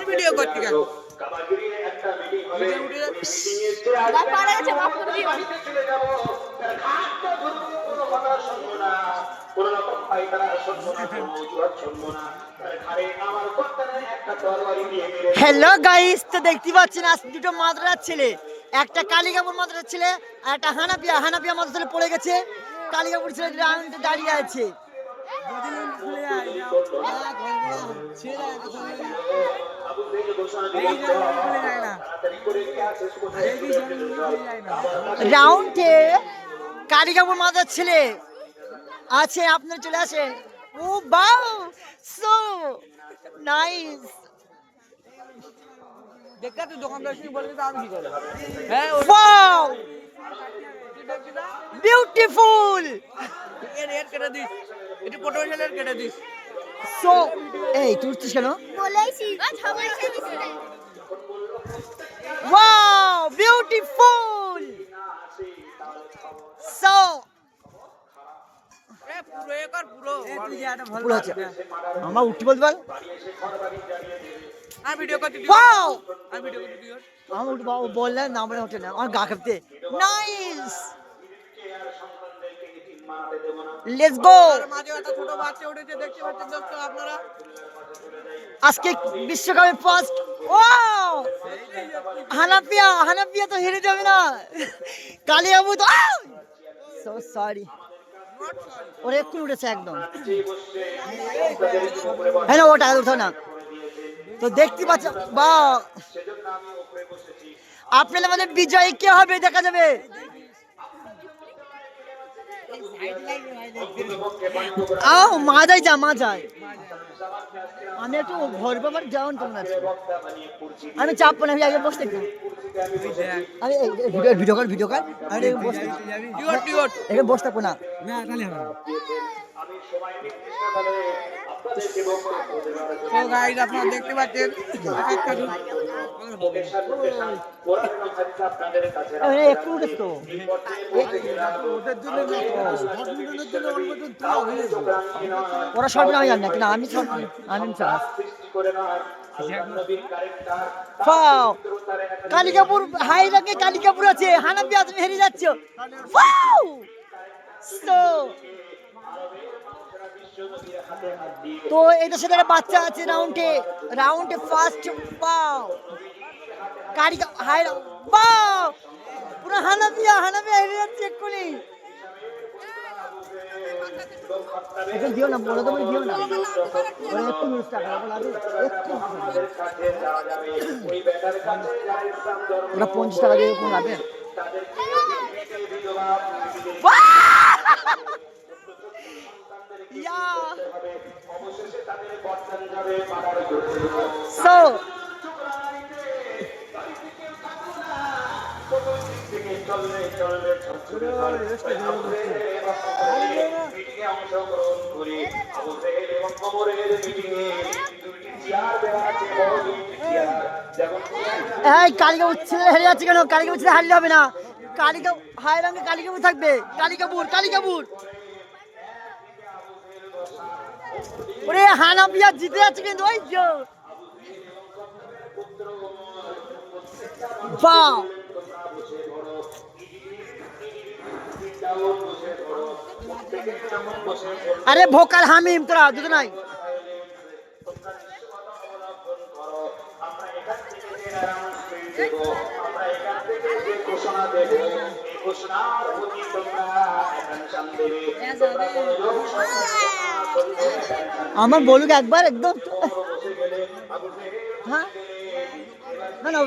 Video করতে গেল hello guys, তো দেখতে পাচ্ছেন আজ দুটো মাদ্রাসার ছেলে, একটা কালিকাপুর মাদ্রাসার ছেলে আর একটা হানাপিয়া মাদ্রাসার পড়ে গেছে। কালিকাপুর ছেলে রাউন্ডে দাঁড়িয়ে আছে। রাউন্ডে কালিকাপুর মাদ্রাসার ছেলে আছে, আপনারা চলে আসেন। ও বাও, সো নাইস। দেখা তুই দোকানদার কি বলবি তো আমি কি করব? হ্যাঁ, ওয়াও, বিউটিফুল। এর কেটে দিস, একটু পটোশালের কেটে দিস। সো এই তুই উঠছিস কেন? বলেছি ওয়াও, বিউটিফুল। সো পুরো একর পুরো পুরো আছে। আমার উঠতে বলতে বল। আর ভিডিও করতে দিও। ওয়াও, আর ভিডিও করতে দিও। আমার উঠে বাবা বললেন না, আমরা উঠে না, আমার গা কাঁপতে। Nice, let's go. আর মাঝে একটা ছোট বাচ্চা উঠেছে, দেখতে পাচ্ছেন দোস্ত আপনারা। আজকে বিশ্বকাপের ফার্স্ট। ওয়াও, হানাপিয়া তো হেরে যাবে না। কালিয়াবু তো সো সরি, ওরে একটু উঠেছে একদম। হ্যাঁ না, ওটা উঠো না। তো দেখতে পাচ্ছ বা আপনাদের মধ্যে বিজয়ী কে হবে দেখা যাবে। আও মা যায়। আমি একটু ভোর বাবার যেমন কেমন আছে, আমি চাপ না, আমি আগে বসতে একটু। আমি ভিডিও কর আমি বসতে, এখানে বসে থাকবো না। তো গাইস আপনারা দেখতে পাচ্ছেন একটু উঠেছ তো, ওরা সব না, আমি জানি না কিনা, আমি সব আমি কালিকাপুর হাই লাগে, কালিকাপুর আছে, হানাপিয়া তুমি হেরে যাচ্ছ। তো এদের সাথে একটা বাচ্চা আছে রাউন্ডে ফার্স্ট। পাও কালিকা হাই পাও, পুরো হানাপিয়া হেরে যাচ্ছে এক্ষুনি। এখন দিও না, বলো তো দিও না, ওরা একটু মিনিট টাকা লাগে, ওরা 50 টাকা দিয়ে কোন লাগে। So কালিকাপুর ছেলে হেরে যাচ্ছে কেন? কালিকাপুর ছেলে হারলে হবে না, হাই রঙে কালিকাপুর থাকবে। কালিকাপুর ওরে হানাপিয়া জিতে যাচ্ছে কিন্তু, ওই যে বাহ। আরে ভোকাল হামিম, তোরা দুটো নাই। আমার বলুক একবার একদম। হ্যাঁ না,